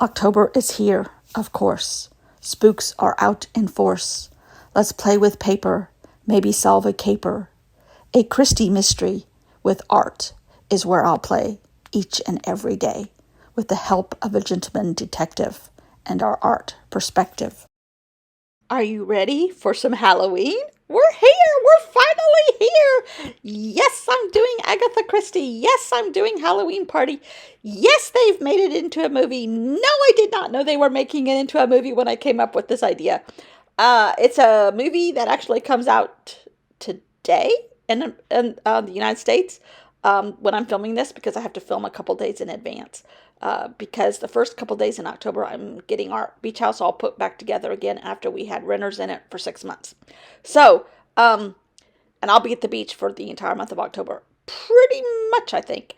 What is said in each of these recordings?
October is here, of course. Spooks are out in force. Let's play with paper, maybe solve a caper. A Christie mystery with art is where I'll play each and every day with the help of a gentleman detective and our art perspective. Are you ready for some Halloween? We're here! We're finally here! Yes, I'm doing Agatha Christie. Yes, I'm doing Halloween Party. Yes, they've made it into a movie. No, I did not know they were making it into a movie when I came up with this idea. It's a movie that actually comes out today in the United States when I'm filming this, because I have to film a couple days in advance. Because the first couple days in October, I'm getting our beach house all put back together again after we had renters in it for 6 months. So, and I'll be at the beach for the entire month of October. Pretty much, I think.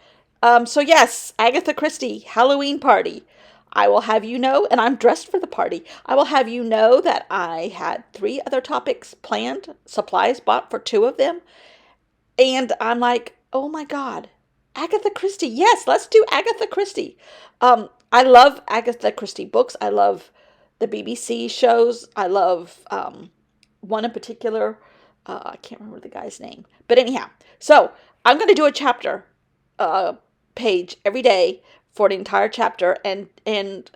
So yes, Agatha Christie, Halloween Party. I will have you know, and I'm dressed for the party. I will have you know that I had 3 other topics planned, supplies bought for 2 of them. And I'm like, oh my God, Agatha Christie. Yes, let's do Agatha Christie. I love Agatha Christie books. I love the BBC shows. I love one in particular. I can't remember the guy's name. But anyhow, so I'm going to do a chapter page every day for an entire chapter and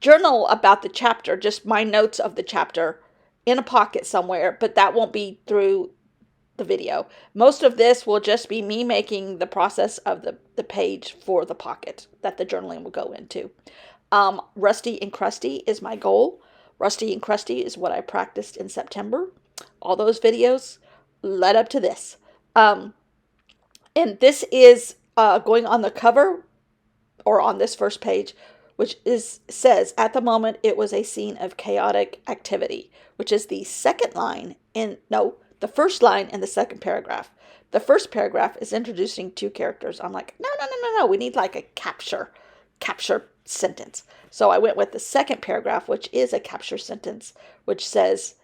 journal about the chapter, just my notes of the chapter in a pocket somewhere, but that won't be through the video. Most of this will just be me making the process of the page for the pocket that the journaling will go into. Rusty and Crusty is my goal. Rusty and Crusty is what I practiced in September. All those videos led up to this. And this is going on the cover or on this first page, which says, at the moment, it was a scene of chaotic activity, which is the second line the first line in the second paragraph. The first paragraph is introducing 2 characters. I'm like, no. We need like a capture sentence. So I went with the second paragraph, which is a capture sentence, which says,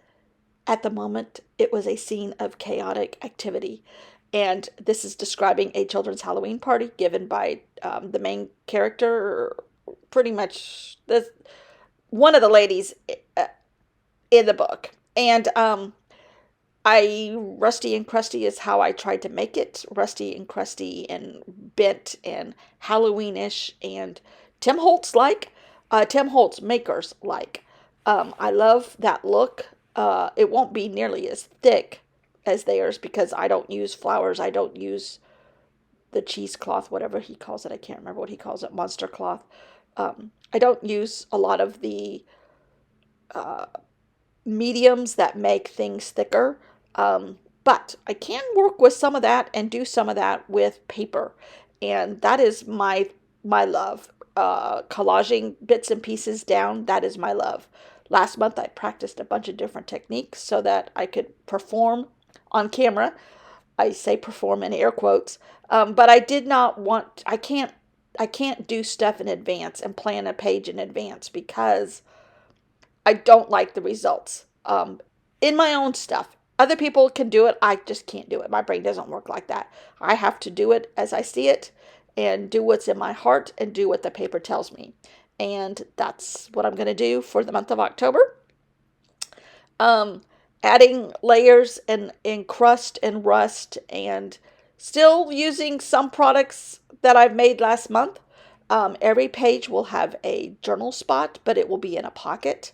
at the moment, it was a scene of chaotic activity. And this is describing a children's Halloween party given by the main character, pretty much one of the ladies in the book. And Rusty and Crusty is how I tried to make it. Rusty and Crusty and bent and Halloweenish and Tim Holtz like. Tim Holtz makers like. I love that look. It won't be nearly as thick as theirs because I don't use flowers. I don't use the cheesecloth, whatever he calls it. I can't remember what he calls it. Monster cloth. I don't use a lot of the mediums that make things thicker. But I can work with some of that and do some of that with paper. And that is my love. Collaging bits and pieces down, that is my love. Last month I practiced a bunch of different techniques so that I could perform on camera. I say perform in air quotes. But I did not want, I can't do stuff in advance and plan a page in advance because I don't like the results in my own stuff. Other people can do it. I just can't do it. My brain doesn't work like that. I have to do it as I see it and do what's in my heart and do what the paper tells me. And that's what I'm going to do for the month of October. Adding layers and crust and rust and still using some products that I've made last month. Every page will have a journal spot, but it will be in a pocket.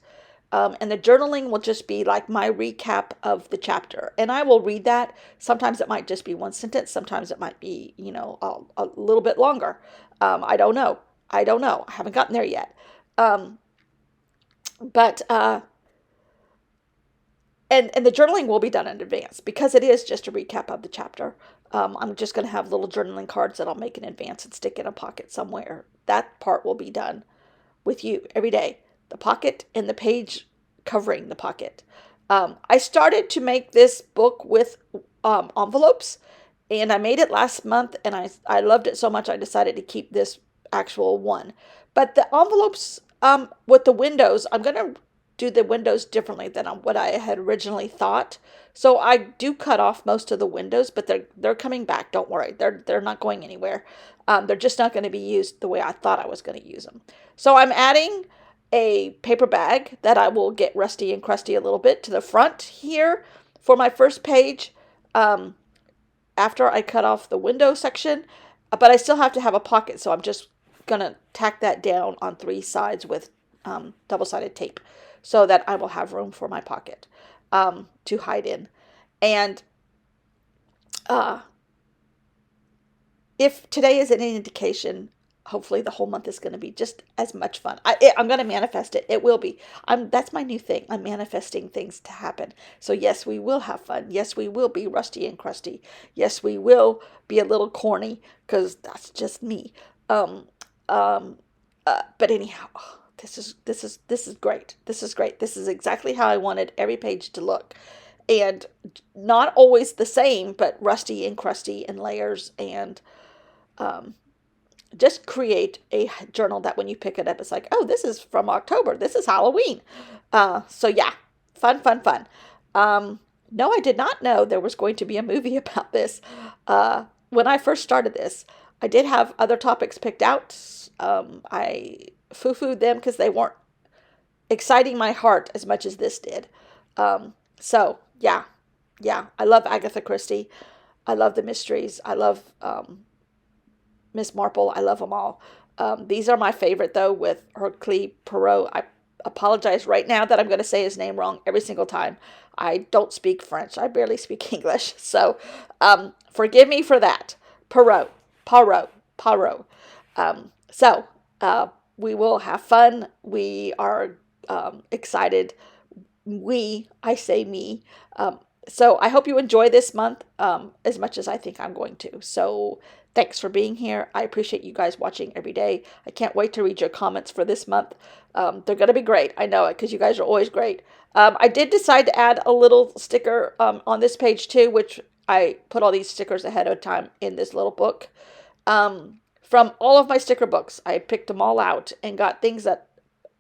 And the journaling will just be like my recap of the chapter. And I will read that. Sometimes it might just be 1 sentence. Sometimes it might be, a little bit longer. I don't know. I haven't gotten there yet. And the journaling will be done in advance because it is just a recap of the chapter. I'm just going to have little journaling cards that I'll make in advance and stick in a pocket somewhere. That part will be done with you every day. The pocket and the page covering the pocket. I started to make this book with envelopes, and I made it last month, and I loved it so much I decided to keep this actual one. But the envelopes with the windows, I'm going to do the windows differently than what I had originally thought. So I do cut off most of the windows, but they're coming back. Don't worry, they're not going anywhere. They're just not going to be used the way I thought I was going to use them. So I'm adding a paper bag that I will get rusty and crusty a little bit to the front here for my first page. After I cut off the window section, but I still have to have a pocket, so I'm just gonna tack that down on 3 sides with double-sided tape so that I will have room for my pocket to hide in. And if today is any indication, hopefully the whole month is going to be just as much fun. I'm going to manifest it. It will be. That's my new thing. I'm manifesting things to happen. So yes, we will have fun. Yes, we will be rusty and crusty. Yes, we will be a little corny because that's just me. But anyhow, this is great. This is great. This is exactly how I wanted every page to look. And not always the same, but rusty and crusty and layers, and just create a journal that when you pick it up, it's like, oh, this is from October. This is Halloween. So yeah, fun. No, I did not know there was going to be a movie about this. When I first started this, I did have other topics picked out. I foo-fooed them because they weren't exciting my heart as much as this did. So yeah, I love Agatha Christie. I love the mysteries. I love Miss Marple. I love them all. These are my favorite, though, with Hercule Poirot. I apologize right now that I'm going to say his name wrong every single time. I don't speak French. I barely speak English. So forgive me for that. Poirot. So we will have fun. We are excited. I say me. So I hope you enjoy this month as much as I think I'm going to. So thanks for being here. I appreciate you guys watching every day. I can't wait to read your comments for this month. They're going to be great. I know it because you guys are always great. I did decide to add a little sticker on this page too, which I put all these stickers ahead of time in this little book. From all of my sticker books, I picked them all out and got things that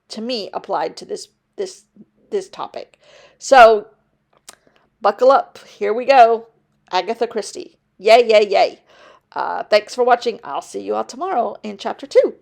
to me applied to this topic. So buckle up. Here we go. Agatha Christie. Yay. Thanks for watching. I'll see you all tomorrow in chapter 2.